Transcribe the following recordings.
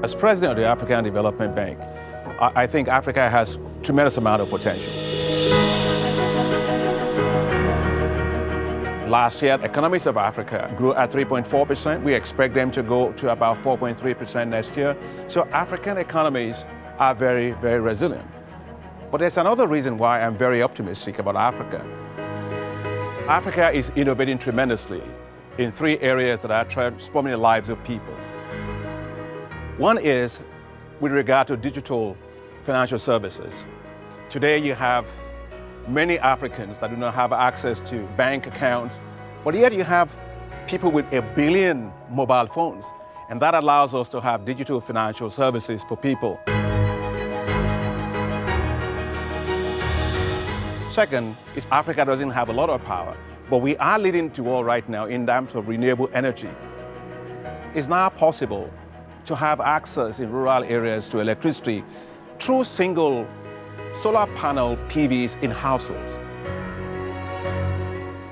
As president of the African Development Bank, I think Africa has tremendous amount of potential. Last year, economies of Africa grew at 3.4%. We expect them to go to about 4.3% next year. So African economies are very, very resilient. But there's another reason why I'm very optimistic about Africa. Africa is innovating tremendously in three areas that are transforming the lives of people. One is with regard to digital financial services. Today you have many Africans that do not have access to bank accounts, but yet you have people with 1 billion mobile phones, and that allows us to have digital financial services for people. Second is Africa doesn't have a lot of power, but we are leading to all right now in terms of renewable energy. It's now possible to have access in rural areas to electricity through single solar panel PVs in households.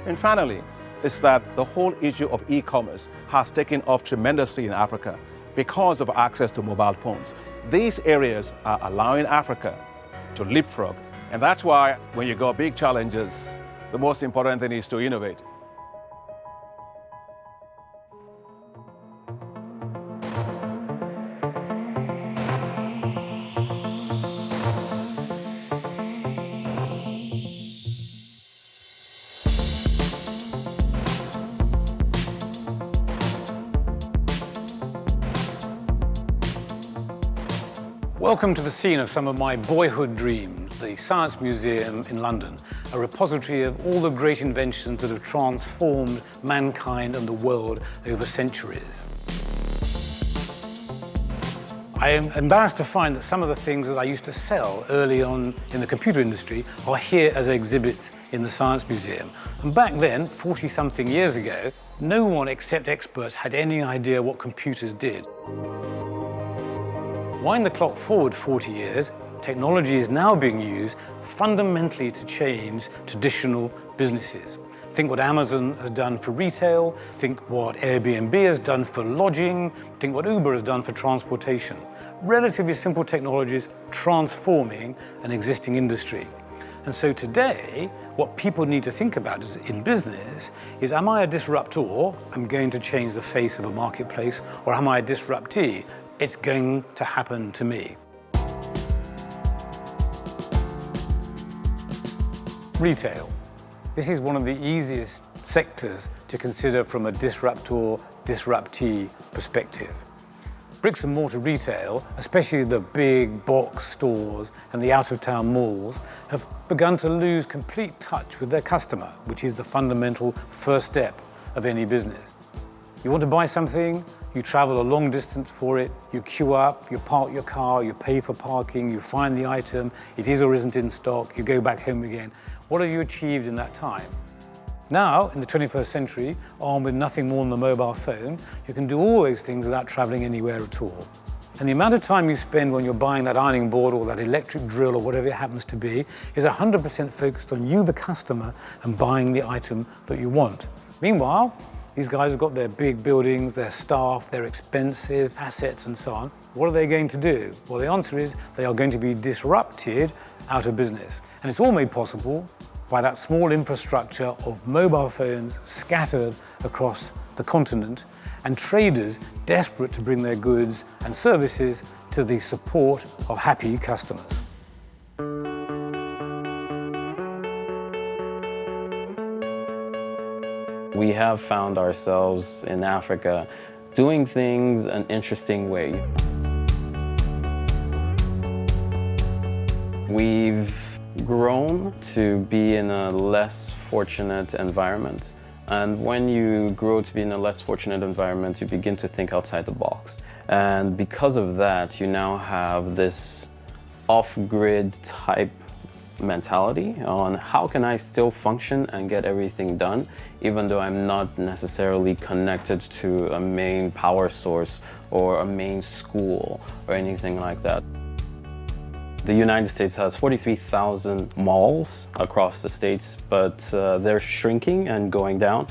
And finally, is that the whole issue of e-commerce has taken off tremendously in Africa because of access to mobile phones. These areas are allowing Africa to leapfrog. And that's why when you got big challenges, the most important thing is to innovate. Welcome to the scene of some of my boyhood dreams, the Science Museum in London, a repository of all the great inventions that have transformed mankind and the world over centuries. I am embarrassed to find that some of the things that I used to sell early on in the computer industry are here as exhibits in the Science Museum. And back then, 40-something years ago, no one except experts had any idea what computers did. Wind the clock forward 40 years, technology is now being used fundamentally to change traditional businesses. Think what Amazon has done for retail, think what Airbnb has done for lodging, think what Uber has done for transportation. Relatively simple technologies transforming an existing industry. And so today, what people need to think about in business is, am I a disruptor? I'm going to change the face of a marketplace, or am I a disruptee? It's going to happen to me. Retail. This is one of the easiest sectors to consider from a disruptor-disruptee perspective. Bricks and mortar retail, especially the big box stores and the out-of-town malls, have begun to lose complete touch with their customer, which is the fundamental first step of any business. You want to buy something, you travel a long distance for it, you queue up, you park your car, you pay for parking, you find the item, it is or isn't in stock, you go back home again. What have you achieved in that time? Now, in the 21st century, armed with nothing more than the mobile phone, you can do all those things without traveling anywhere at all. And the amount of time you spend when you're buying that ironing board or that electric drill or whatever it happens to be is 100% focused on you, the customer, and buying the item that you want. Meanwhile, these guys have got their big buildings, their staff, their expensive assets and so on. What are they going to do? Well, the answer is they are going to be disrupted out of business. And it's all made possible by that small infrastructure of mobile phones scattered across the continent and traders desperate to bring their goods and services to the support of happy customers. We have found ourselves in Africa doing things an interesting way. We've grown to be in a less fortunate environment. And when you grow to be in a less fortunate environment, you begin to think outside the box. And because of that, you now have this off-grid type mentality on how can I still function and get everything done, even though I'm not necessarily connected to a main power source or a main school or anything like that. The United States has 43,000 malls across the states, but they're shrinking and going down.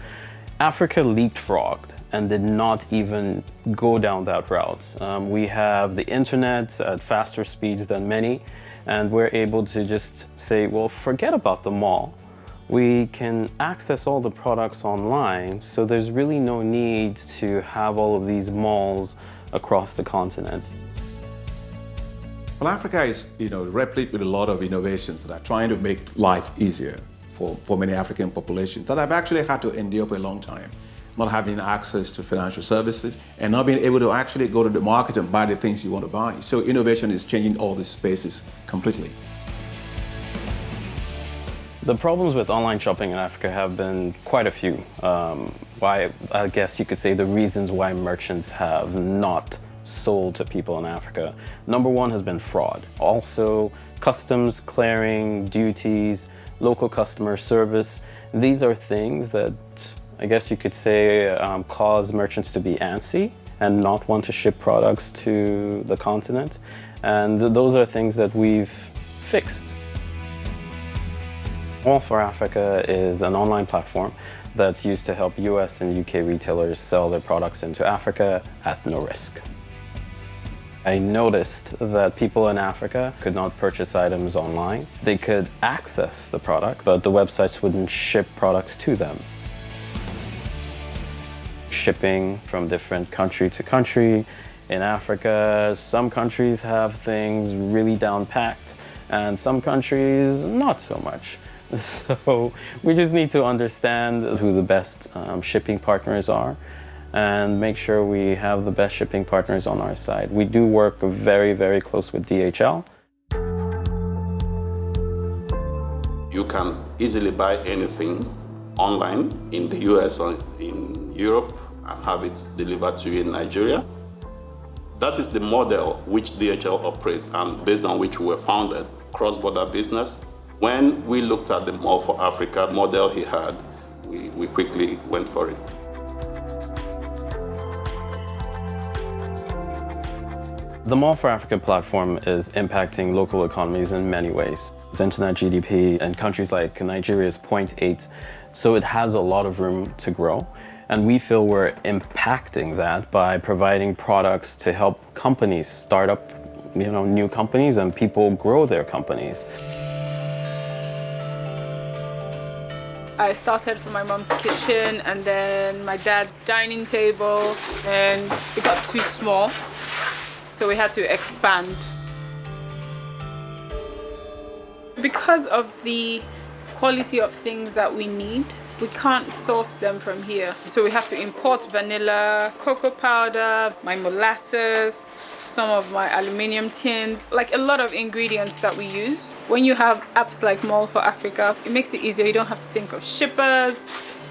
Africa leapfrogged and did not even go down that route. We have the internet at faster speeds than many, and we're able to just say, well, forget about the mall. We can access all the products online, so there's really no need to have all of these malls across the continent. Well, Africa is, replete with a lot of innovations that are trying to make life easier for many African populations that have actually had to endure for a long time. Not having access to financial services and not being able to actually go to the market and buy the things you want to buy. So innovation is changing all these spaces completely. The problems with online shopping in Africa have been quite a few. I guess you could say the reasons why merchants have not sold to people in Africa. Number one has been fraud. Also, customs, clearing, duties, local customer service. These are things that I guess you could say cause merchants to be antsy and not want to ship products to the continent. And those are things that we've fixed. All for Africa is an online platform that's used to help US and UK retailers sell their products into Africa at no risk. I noticed that people in Africa could not purchase items online. They could access the product, but the websites wouldn't ship products to them. Shipping from different country to country. In Africa, some countries have things really down-packed, and some countries not so much. So we just need to understand who the best shipping partners are and make sure we have the best shipping partners on our side. We do work very, very close with DHL. You can easily buy anything online in the US or in Europe and have it delivered to you in Nigeria. That is the model which DHL operates and based on which we were founded, cross-border business. When we looked at the Mall for Africa model he had, we quickly went for it. The Mall for Africa platform is impacting local economies in many ways. Its internet GDP in countries like Nigeria is 0.8, so it has a lot of room to grow. And we feel we're impacting that by providing products to help companies start up, new companies and people grow their companies. I started from my mom's kitchen and then my dad's dining table, and it got too small, so we had to expand. Because of the quality of things that we need, we can't source them from here. So we have to import vanilla, cocoa powder, my molasses, some of my aluminium tins, like a lot of ingredients that we use. When you have apps like Mall for Africa, it makes it easier. You don't have to think of shippers,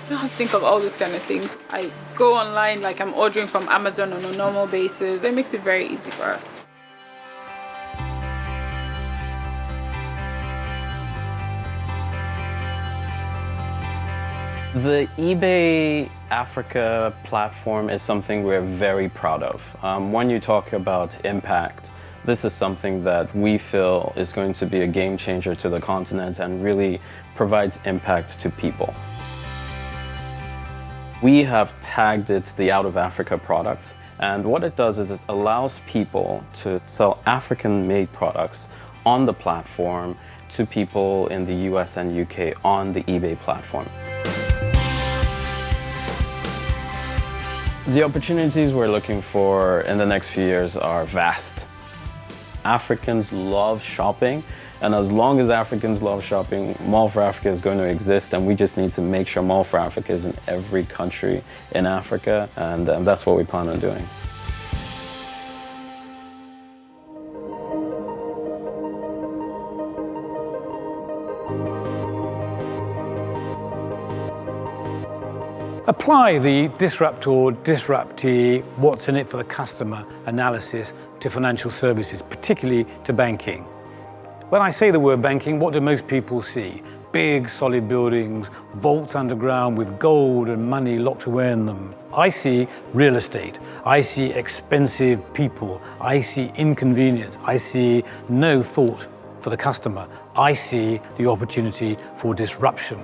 you don't have to think of all those kind of things. I go online like I'm ordering from Amazon on a normal basis. It makes it very easy for us. The eBay Africa platform is something we're very proud of. When you talk about impact, this is something that we feel is going to be a game changer to the continent and really provides impact to people. We have tagged it the Out of Africa product, and what it does is it allows people to sell African-made products on the platform to people in the US and UK on the eBay platform. The opportunities we're looking for in the next few years are vast. Africans love shopping, and as long as Africans love shopping, Mall for Africa is going to exist, and we just need to make sure Mall for Africa is in every country in Africa, and that's what we plan on doing. Apply the disruptor, disruptee, what's in it for the customer analysis to financial services, particularly to banking. When I say the word banking, what do most people see? Big, solid buildings, vaults underground with gold and money locked away in them. I see real estate. I see expensive people. I see inconvenience. I see no thought for the customer. I see the opportunity for disruption.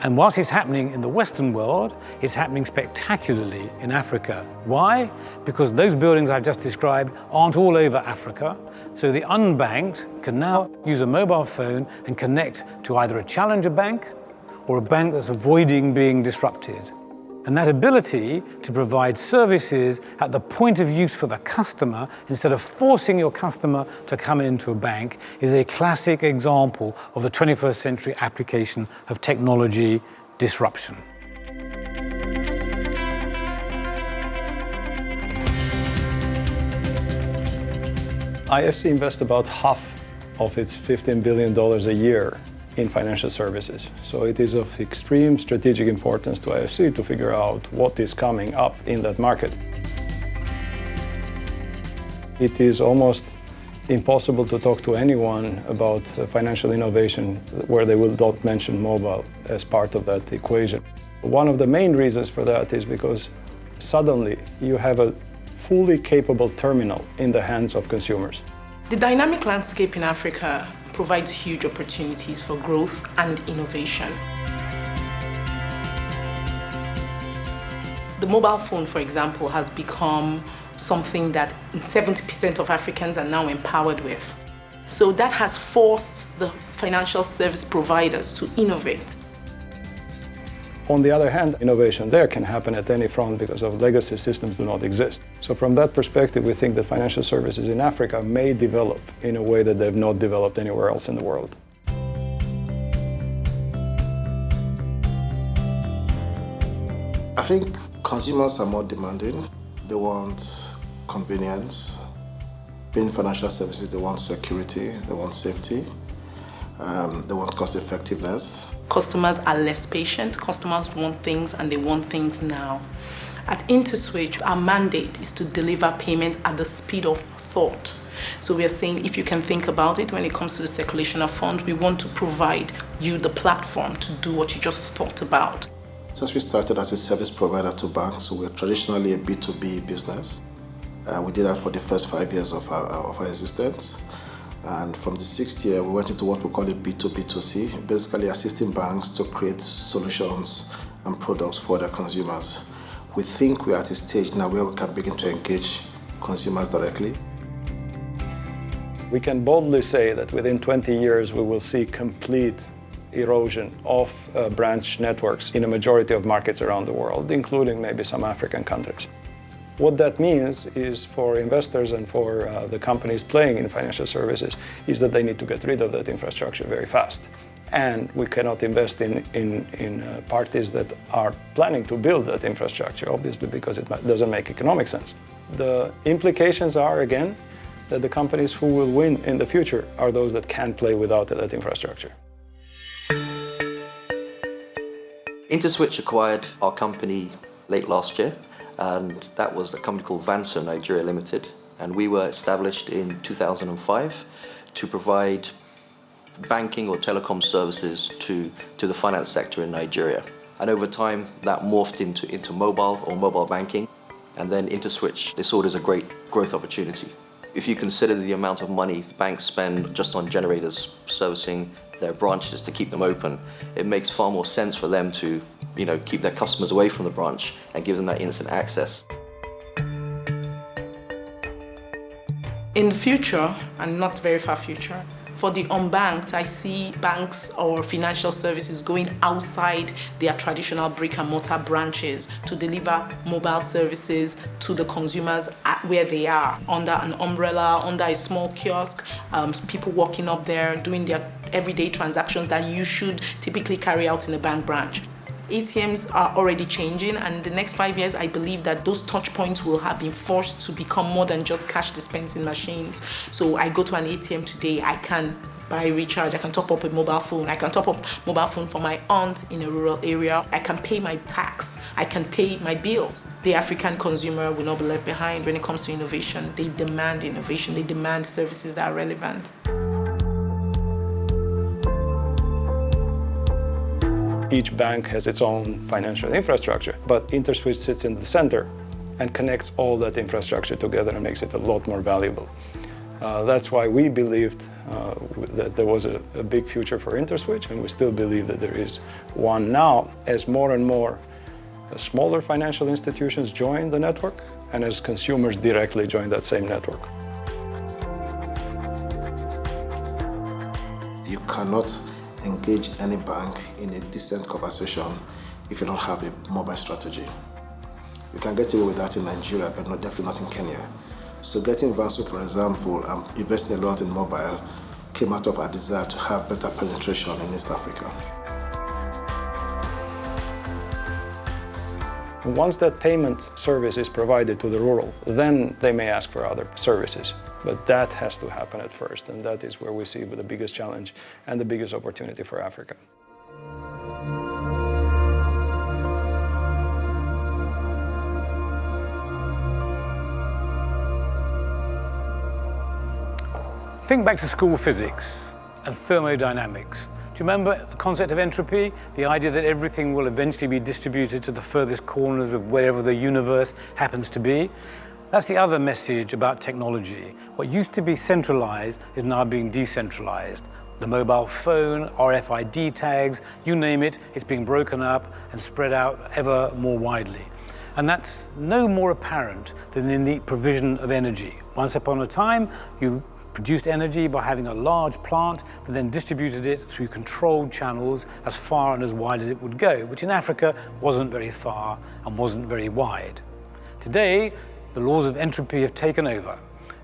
And whilst it's happening in the Western world, it's happening spectacularly in Africa. Why? Because those buildings I've just described aren't all over Africa. So the unbanked can now use a mobile phone and connect to either a challenger bank or a bank that's avoiding being disrupted. And that ability to provide services at the point of use for the customer, instead of forcing your customer to come into a bank, is a classic example of the 21st century application of technology disruption. IFC invests about half of its $15 billion a year in financial services. So it is of extreme strategic importance to IFC to figure out what is coming up in that market. It is almost impossible to talk to anyone about financial innovation where they will not mention mobile as part of that equation. One of the main reasons for that is because suddenly you have a fully capable terminal in the hands of consumers. The dynamic landscape in Africa provides huge opportunities for growth and innovation. The mobile phone, for example, has become something that 70% of Africans are now empowered with. So that has forced the financial service providers to innovate. On the other hand, innovation there can happen at any front because of legacy systems do not exist. So from that perspective, we think that financial services in Africa may develop in a way that they've not developed anywhere else in the world. I think consumers are more demanding. They want convenience. Being financial services, they want security, they want safety, they want cost effectiveness. Customers are less patient. Customers want things and they want things now. At InterSwitch, our mandate is to deliver payments at the speed of thought. So we are saying if you can think about it when it comes to the circulation of funds, we want to provide you the platform to do what you just thought about. Since we started as a service provider to banks, so we're traditionally a B2B business. We did that for the first 5 years of our existence. And from the 6th year, we went into what we call a B2B2C, basically assisting banks to create solutions and products for their consumers. We think we're at a stage now where we can begin to engage consumers directly. We can boldly say that within 20 years, we will see complete erosion of branch networks in a majority of markets around the world, including maybe some African countries. What that means is for investors and for the companies playing in financial services is that they need to get rid of that infrastructure very fast. And we cannot invest in parties that are planning to build that infrastructure, obviously, because it doesn't make economic sense. The implications are, again, that the companies who will win in the future are those that can play without that infrastructure. InterSwitch acquired our company late last year. And that was a company called Vanso Nigeria Limited. And we were established in 2005 to provide banking or telecom services to the finance sector in Nigeria. And over time, that morphed into mobile or mobile banking. And then InterSwitch, they saw it as a great growth opportunity. If you consider the amount of money banks spend just on generators servicing their branches to keep them open, it makes far more sense for them to keep their customers away from the branch and give them that instant access. In the future, and not very far future, for the unbanked, I see banks or financial services going outside their traditional brick and mortar branches to deliver mobile services to the consumers at where they are, under an umbrella, under a small kiosk, people walking up there doing their everyday transactions that you should typically carry out in a bank branch. ATMs are already changing, and in the next 5 years, I believe that those touch points will have been forced to become more than just cash dispensing machines. So I go to an ATM today, I can buy recharge, I can top up a mobile phone, I can top up mobile phone for my aunt in a rural area, I can pay my tax, I can pay my bills. The African consumer will not be left behind when it comes to innovation. They demand innovation, they demand services that are relevant. Each bank has its own financial infrastructure, but InterSwitch sits in the center and connects all that infrastructure together and makes it a lot more valuable. That's why we believed that there was a big future for InterSwitch, and we still believe that there is one now, as more and more smaller financial institutions join the network, and as consumers directly join that same network. You cannot engage any bank in a decent conversation if you don't have a mobile strategy. You can get away with that in Nigeria, but definitely not in Kenya. So getting Vanso, for example, investing a lot in mobile came out of our desire to have better penetration in East Africa. Once that payment service is provided to the rural, then they may ask for other services. But that has to happen at first, and that is where we see the biggest challenge and the biggest opportunity for Africa. Think back to school physics and thermodynamics. Do you remember the concept of entropy? The idea that everything will eventually be distributed to the furthest corners of wherever the universe happens to be? That's the other message about technology. What used to be centralized is now being decentralized. The mobile phone, RFID tags, you name it, it's being broken up and spread out ever more widely. And that's no more apparent than in the provision of energy. Once upon a time, you produced energy by having a large plant that then distributed it through controlled channels as far and as wide as it would go, which in Africa wasn't very far and wasn't very wide. Today, the laws of entropy have taken over,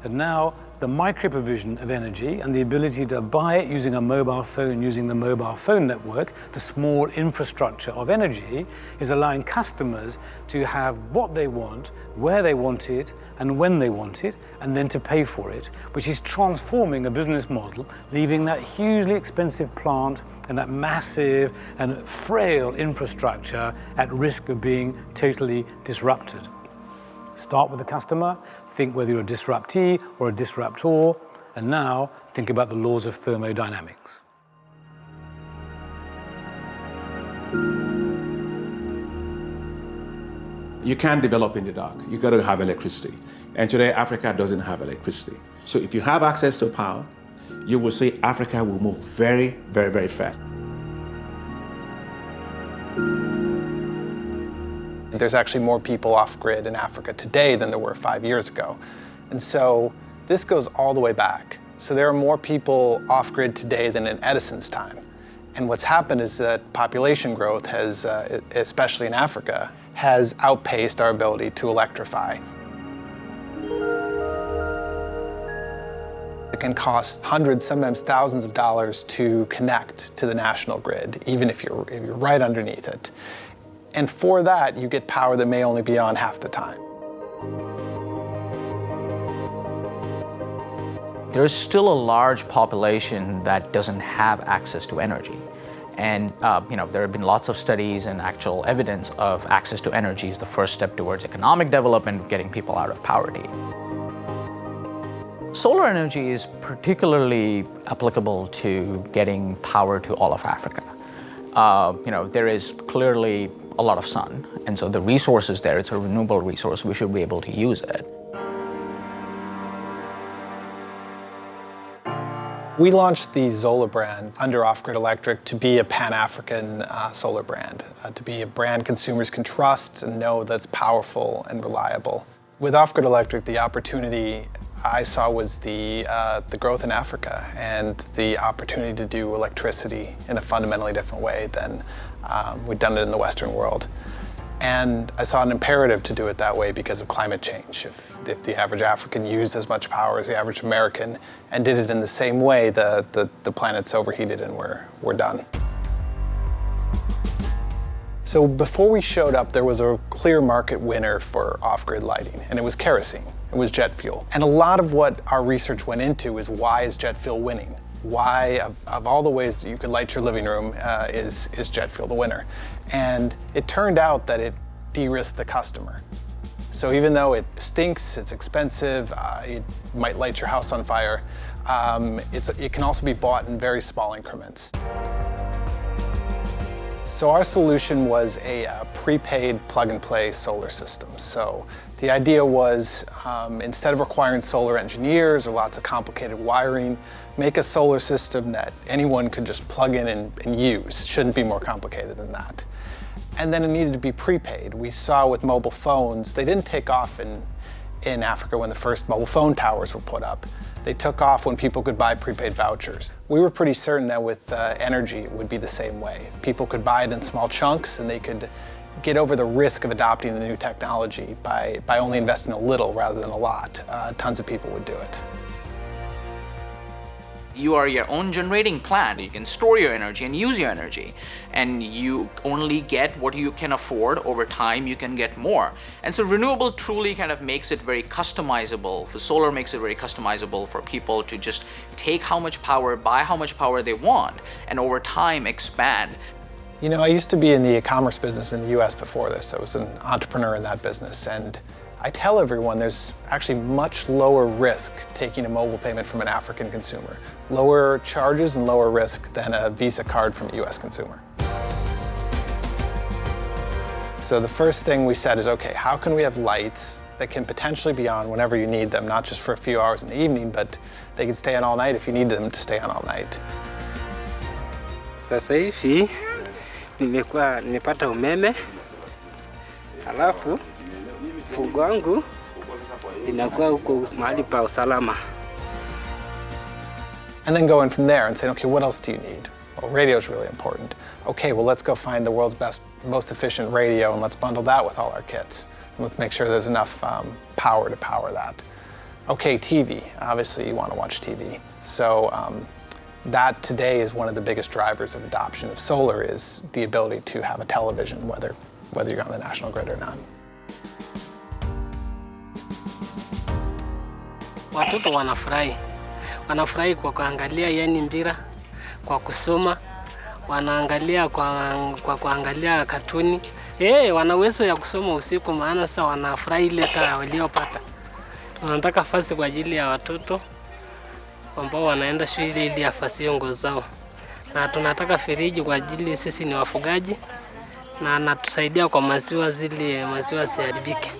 and now the micro-provision of energy and the ability to buy it using a mobile phone, using the mobile phone network, the small infrastructure of energy, is allowing customers to have what they want, where they want it, and when they want it, and then to pay for it, which is transforming a business model, leaving that hugely expensive plant and that massive and frail infrastructure at risk of being totally disrupted. Start with the customer, think whether you're a disruptee or a disruptor, and now think about the laws of thermodynamics. You can't develop in the dark. You got to have electricity. And today, Africa doesn't have electricity. So if you have access to power, you will see Africa will move very, very, very fast. There's actually more people off-grid in Africa today than there were 5 years ago. And so this goes all the way back. So there are more people off-grid today than in Edison's time. And what's happened is that population growth has, especially in Africa, has outpaced our ability to electrify. It can cost hundreds, sometimes thousands of dollars to connect to the national grid, even if you're right underneath it. And for that, you get power that may only be on half the time. There is still a large population that doesn't have access to energy. And there have been lots of studies and actual evidence of access to energy is the first step towards economic development, getting people out of poverty. Solar energy is particularly applicable to getting power to all of Africa. There is clearly a lot of sun, and so the resource is there. It's a renewable resource. We should be able to use it. We launched the Zola brand under Off-Grid Electric to be a Pan-African solar brand, to be a brand consumers can trust and know that's powerful and reliable. With Off-Grid Electric, the opportunity I saw was the growth in Africa and the opportunity to do electricity in a fundamentally different way than we'd done it in the Western world. And I saw an imperative to do it that way because of climate change. If the average African used as much power as the average American and did it in the same way, the planet's overheated and we're done. So before we showed up, there was a clear market winner for off-grid lighting, and it was kerosene. It was jet fuel. And a lot of what our research went into is why is jet fuel winning? Why, of all the ways that you could light your living room, is jet fuel the winner? And it turned out that it de-risked the customer. So even though it stinks, it's expensive, it might light your house on fire, it can also be bought in very small increments. So our solution was a prepaid plug-and-play solar system. So the idea was instead of requiring solar engineers or lots of complicated wiring, make a solar system that anyone could just plug in and use. It shouldn't be more complicated than that. And then it needed to be prepaid. We saw with mobile phones, they didn't take off in Africa when the first mobile phone towers were put up. They took off when people could buy prepaid vouchers. We were pretty certain that with energy it would be the same way. People could buy it in small chunks and they could get over the risk of adopting a new technology by only investing a little rather than a lot. Tons of people would do it. You are your own generating plant. You can store your energy and use your energy. And you only get what you can afford. Over time, you can get more. And so renewable truly kind of makes it very customizable. For solar makes it very customizable for people to just take how much power, buy how much power they want, and over time expand. You know, I used to be in the e-commerce business in the US before this. I was an entrepreneur in that business. And I tell everyone there's actually much lower risk taking a mobile payment from an African consumer. Lower charges and lower risk than a Visa card from a US consumer. So the first thing we said is, okay, how can we have lights that can potentially be on whenever you need them, not just for a few hours in the evening, but they can stay on all night if you need them to stay on all night. Sasa hivi nimepata umeme, alafu fugo wangu inakuwa huko mahali pa usalama. And then going from there and saying, okay, what else do you need? Well, radio is really important. Okay, well, let's go find the world's best, most efficient radio and let's bundle that with all our kits. And let's make sure there's enough power to power that. Okay, TV, obviously you want to watch TV. So that today is one of the biggest drivers of adoption of solar is the ability to have a television, whether you're on the national grid or not. Watoto wanafurahi kwa kuangalia yani mpira, kwa kusoma, wanaangalia kwa kuangalia katuni. Wana uwezo ya kusoma usiku maana sasa wanafurahi ile taa waliopata. Tunataka fasi kwa ajili ya watoto ambao wanaenda shule ili afasie nguo zao. Na tunataka firiji kwa ajili sisi ni wafugaji na anatusaidia kwa maziwa zile maziwa siharibike.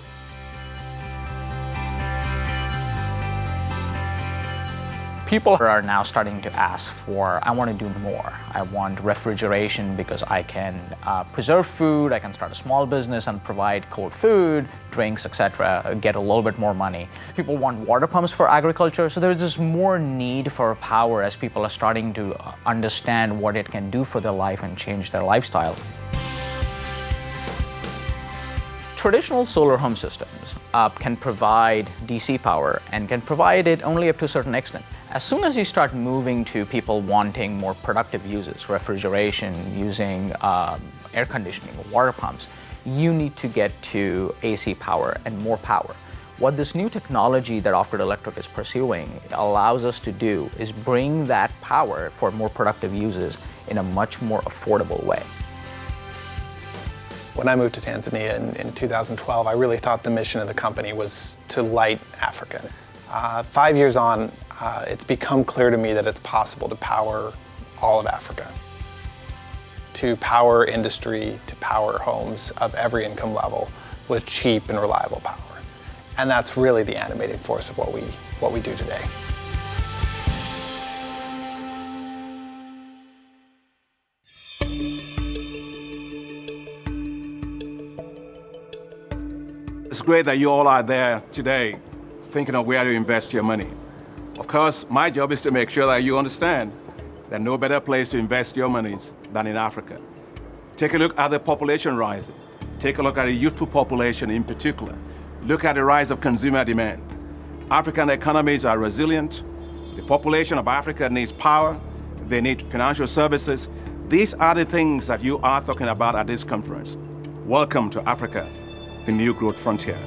People are now starting to ask for, I want to do more. I want refrigeration because I can preserve food, I can start a small business and provide cold food, drinks, etc., get a little bit more money. People want water pumps for agriculture, so there's just more need for power as people are starting to understand what it can do for their life and change their lifestyle. Traditional solar home systems can provide DC power and can provide it only up to a certain extent. As soon as you start moving to people wanting more productive uses, refrigeration, using air conditioning, water pumps, you need to get to AC power and more power. What this new technology that Off-Grid Electric is pursuing allows us to do is bring that power for more productive uses in a much more affordable way. When I moved to Tanzania in 2012, I really thought the mission of the company was to light Africa. 5 years on, it's become clear to me that it's possible to power all of Africa, to power industry, to power homes of every income level with cheap and reliable power. And that's really the animating force of what we do today. It's great that you all are there today thinking of where to invest your money. Of course, my job is to make sure that you understand that no better place to invest your monies than in Africa. Take a look at the population rising. Take a look at the youthful population in particular. Look at the rise of consumer demand. African economies are resilient. The population of Africa needs power. They need financial services. These are the things that you are talking about at this conference. Welcome to Africa, the new growth frontier.